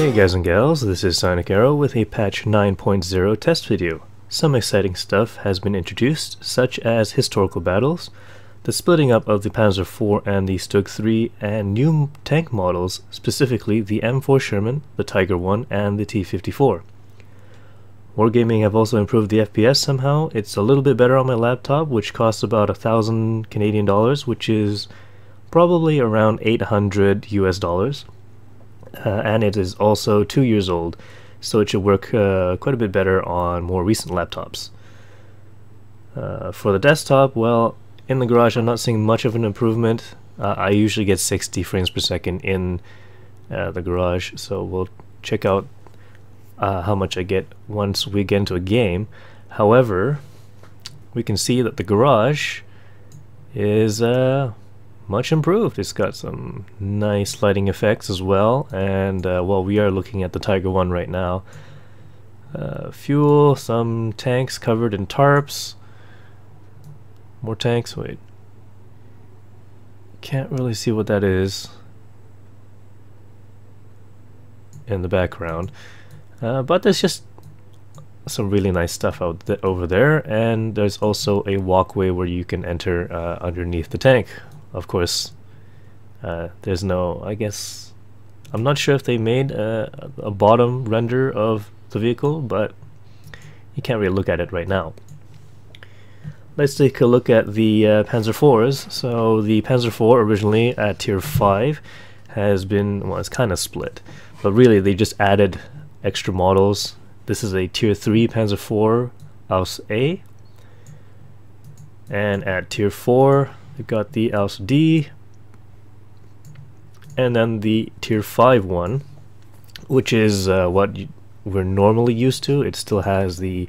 Hey guys and gals, this is Sonic Arrow with a patch 9.0 test video. Some exciting stuff has been introduced, such as historical battles, the splitting up of the Panzer IV and the Stug III, and new tank models, specifically the M4 Sherman, the Tiger I, and the T-54. Wargaming have also improved the FPS somehow. It's a little bit better on my laptop, which costs about 1,000 Canadian dollars, which is probably around 800 US dollars. And it is also 2 years old, so it should work quite a bit better on more recent laptops. For the desktop, well, in the garage I'm not seeing much of an improvement. I usually get 60 frames per second in the garage, so we'll check out how much I get once we get into a game. However, we can see that the garage is much improved. It's got some nice lighting effects as well, and well, we are looking at the Tiger I right now. Fuel, some tanks covered in tarps, more tanks. Wait, can't really see what that is in the background, but there's just some really nice stuff over there, and there's also a walkway where you can enter underneath the tank. Of course, there's no, I guess, I'm not sure if they made a bottom render of the vehicle, but you can't really look at it right now. Let's take a look at the Panzer IVs. So the Panzer IV originally at tier 5 has been, well, it's kind of split, but really they just added extra models. This is a tier 3 Panzer IV Aus A, and at tier 4 we've got the Aus D, and then the tier 5 one, which is what we're normally used to. It still has the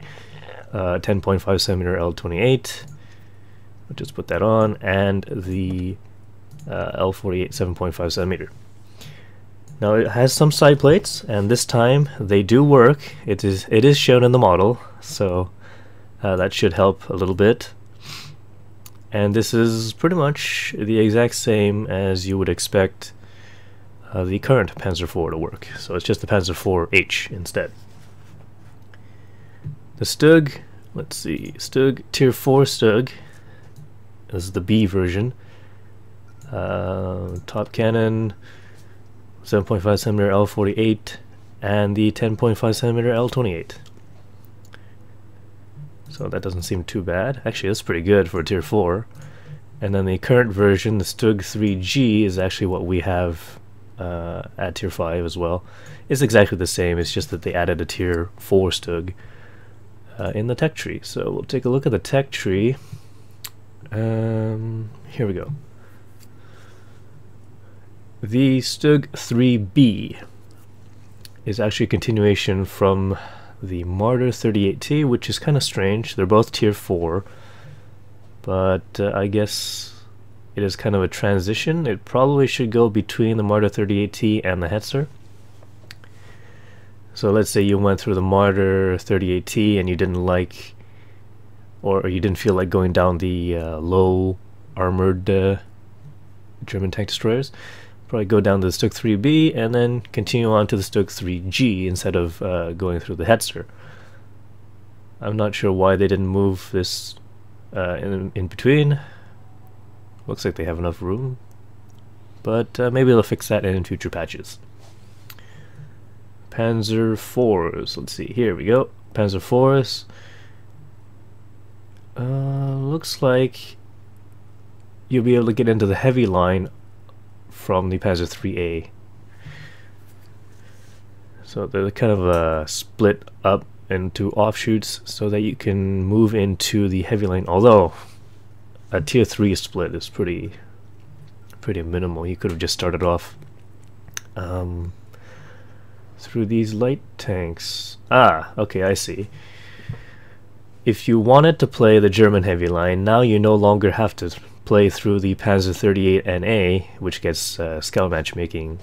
10.5cm L28. I'll just put that on, and the L48 7.5cm. Now it has some side plates, and this time they do work. It is shown in the model, so that should help a little bit. And this is pretty much the exact same as you would expect the current Panzer IV to work. So it's just the Panzer IV-H instead. The Stug, let's see, Stug tier 4 Stug. This is the B version. Top cannon, 7.5cm L48, and the 10.5cm L28. So that doesn't seem too bad. Actually, that's pretty good for a tier 4. And then the current version, the Stug III-G, is actually what we have at tier 5 as well. It's exactly the same, it's just that they added a tier 4 Stug in the tech tree. So we'll take a look at the tech tree. Here we go. The Stug III-B is actually a continuation from the Marder 38T, which is kind of strange. They're both tier 4, but I guess it is kind of a transition. It probably should go between the Marder 38T and the Hetzer. So let's say you went through the Marder 38T and you didn't like, or you didn't feel like going down the low armored German tank destroyers. Probably go down to the Stug III-B and then continue on to the Stug III-G instead of going through the Hetzer. I'm not sure why they didn't move this in between. Looks like they have enough room, but maybe they'll fix that in future patches. Panzer IVs, let's see, here we go. Panzer IVs. Looks like you'll be able to get into the heavy line from the Panzer III-A. So they're kind of split up into offshoots so that you can move into the heavy line, although a tier 3 split is pretty minimal. You could have just started off through these light tanks. Ah, okay, I see. If you wanted to play the German heavy line, now you no longer have to play through the Panzer 38NA, which gets scout matchmaking,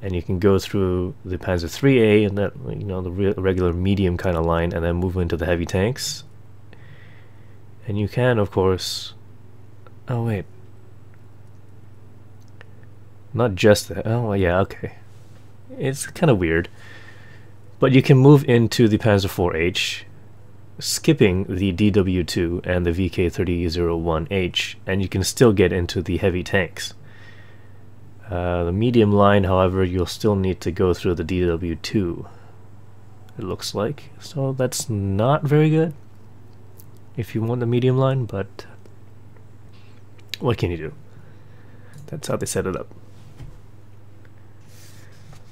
and you can go through the Panzer III-A and that, you know, the regular medium kind of line, and then move into the heavy tanks. And you can, of course, oh wait, not just that. Oh yeah, okay. It's kind of weird. But you can move into the Panzer IV-H, skipping the DW2 and the VK3001H, and you can still get into the heavy tanks. The medium line, however, you'll still need to go through the DW2, it looks like. So that's not very good if you want the medium line, but what can you do? That's how they set it up.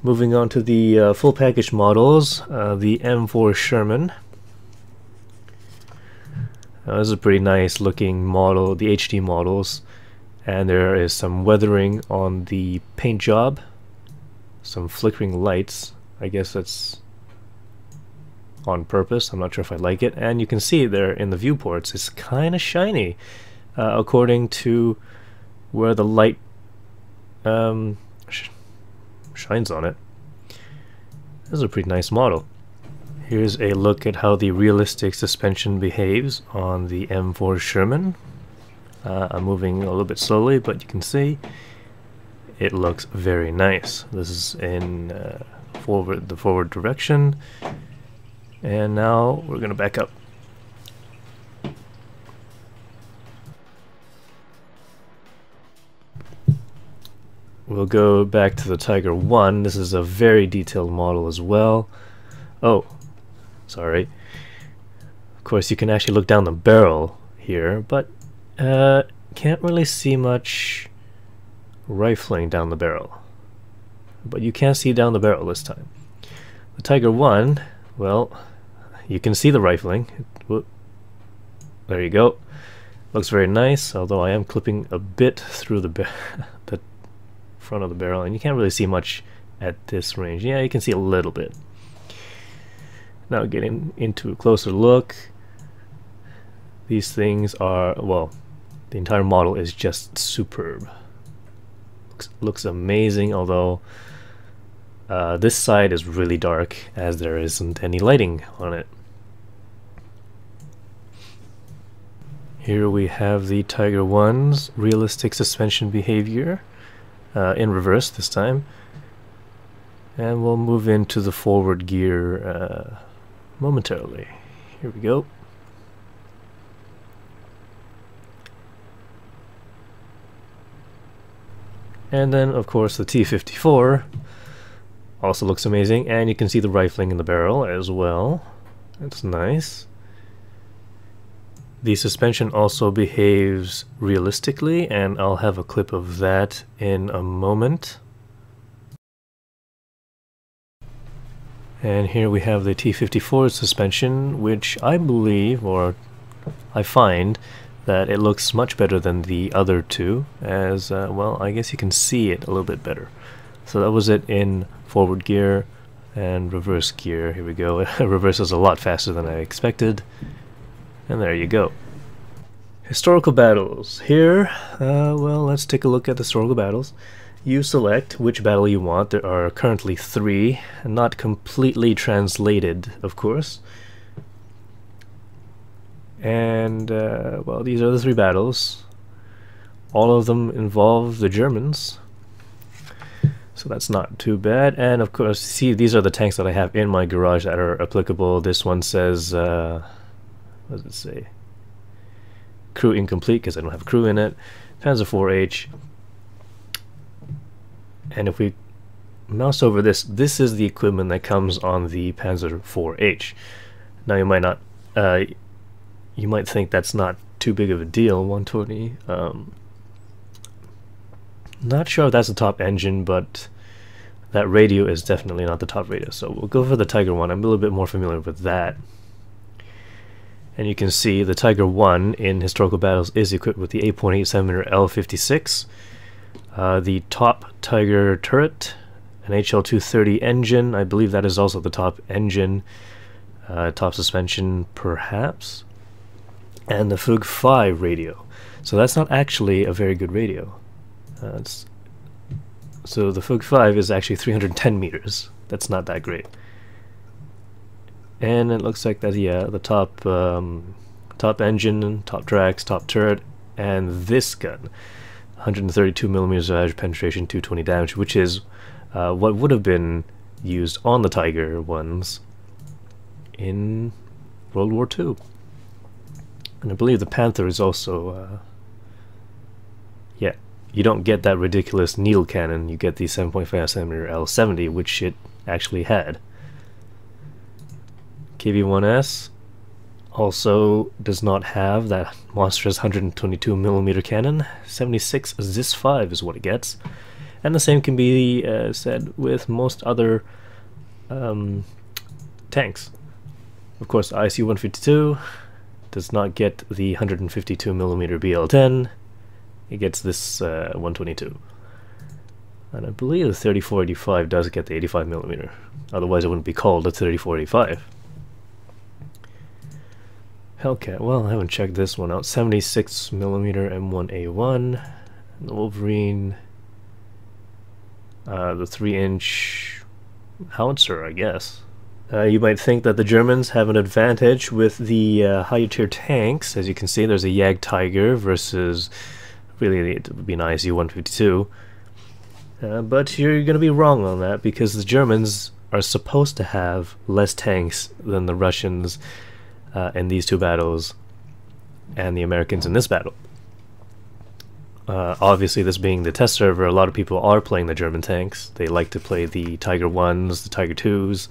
Moving on to the full package models, the M4 Sherman. This is a pretty nice looking model, the HD models, and there is some weathering on the paint job, some flickering lights. I guess that's on purpose. I'm not sure if I like it. And you can see there in the viewports, it's kind of shiny, according to where the light shines on it. This is a pretty nice model. Here's a look at how the realistic suspension behaves on the M4 Sherman. I'm moving a little bit slowly, but you can see it looks very nice. This is in the forward direction, and now we're going to back up. We'll go back to the Tiger I. This is a very detailed model as well. Oh, sorry. Of course, you can actually look down the barrel here, but can't really see much rifling down the barrel. But you can see down the barrel this time. The Tiger I, well, you can see the rifling. Whoop. There you go. Looks very nice, although I am clipping a bit through the front of the barrel, and you can't really see much at this range. Yeah, you can see a little bit. Now getting into a closer look, these things are, well, the entire model is just superb. Looks amazing, although this side is really dark as there isn't any lighting on it. Here we have the Tiger I's realistic suspension behavior. In reverse this time, and we'll move into the forward gear momentarily. Here we go. And then of course the T-54 also looks amazing, and you can see the rifling in the barrel as well. That's nice. The suspension also behaves realistically, and I'll have a clip of that in a moment. And here we have the T-54 suspension, which I believe, or I find, that it looks much better than the other two, as, well, I guess you can see it a little bit better. So that was it in forward gear and reverse gear. Here we go. It reverses a lot faster than I expected. And there you go. Historical battles. Here, well, let's take a look at the historical battles. You select which battle you want. There are currently 3, not completely translated, of course. And, well, these are the 3 battles. All of them involve the Germans, so that's not too bad. And, of course, see, these are the tanks that I have in my garage that are applicable. This one says, what does it say? Crew incomplete, because I don't have crew in it. Panzer IV-H. And if we mouse over this, this is the equipment that comes on the Panzer IV-H. Now you might not, you might think that's not too big of a deal, 120. Not sure if that's the top engine, but that radio is definitely not the top radio. So we'll go for the Tiger I. I'm a little bit more familiar with that. And you can see the Tiger I in historical battles is equipped with the 8.87mm L56, the top Tiger turret, an HL230 engine. I believe that is also the top engine, top suspension perhaps, and the FUG 5 radio. So that's not actually a very good radio. So the FUG 5 is actually 310 meters. That's not that great. And it looks like that, yeah, the top top engine, top tracks, top turret, and this gun, 132 millimeters of average penetration, 220 damage, which is what would have been used on the Tiger ones in World War II. And I believe the Panther is also, yeah, you don't get that ridiculous needle cannon, you get the 7.5mm L70, which it actually had. KV-1S also does not have that monstrous 122mm cannon. 76 ZIS-5 is what it gets. And the same can be said with most other tanks. Of course, the IC-152 does not get the 152mm BL-10. It gets this 122. And I believe the 3485 does get the 85mm. Otherwise it wouldn't be called a 3485. Hellcat, well, I haven't checked this one out. 76mm M1A1. The Wolverine, the 3-inch howitzer, I guess. You might think that the Germans have an advantage with the higher tier tanks. As you can see, there's a Jag Tiger versus, really, it would be an IC-152. But you're going to be wrong on that, because the Germans are supposed to have less tanks than the Russians in these two battles, and the Americans in this battle. Obviously, this being the test server, a lot of people are playing the German tanks. They like to play the Tiger 1s, the Tiger 2s,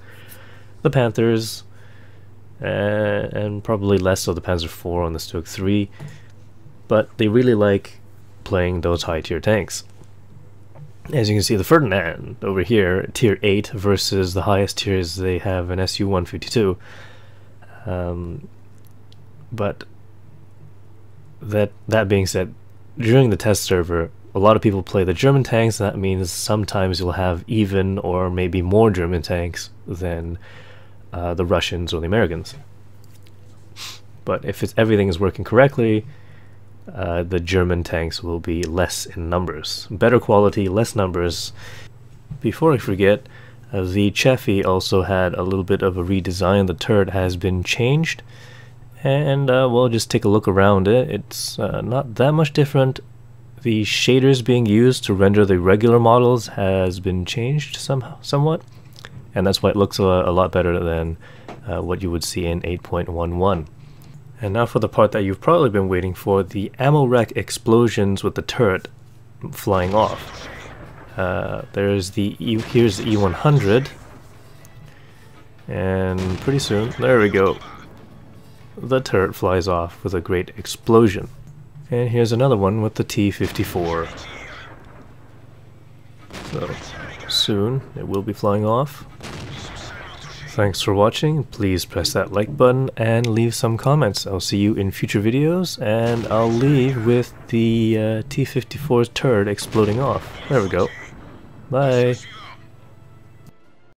the Panthers, and probably less so the Panzer IV on the Stug III, but they really like playing those high tier tanks. As you can see, the Ferdinand over here, tier 8 versus the highest tiers, they have an Su-152. But that being said, during the test server, a lot of people play the German tanks, and that means sometimes you'll have even or maybe more German tanks than the Russians or the Americans. But if everything is working correctly, the German tanks will be less in numbers. Better quality, less numbers. Before I forget, the Chaffee also had a little bit of a redesign. The turret has been changed, and we'll just take a look around it. It's not that much different. The shaders being used to render the regular models has been changed somewhat, and that's why it looks a lot better than what you would see in 8.11. And now for the part that you've probably been waiting for, the ammo rack explosions with the turret flying off. Here's the E100, and pretty soon, there we go, the turret flies off with a great explosion. And here's another one with the T-54. So soon it will be flying off. Thanks for watching. Please press that like button and leave some comments. I'll see you in future videos, and I'll leave with the T-54's turret exploding off. There we go. Bye.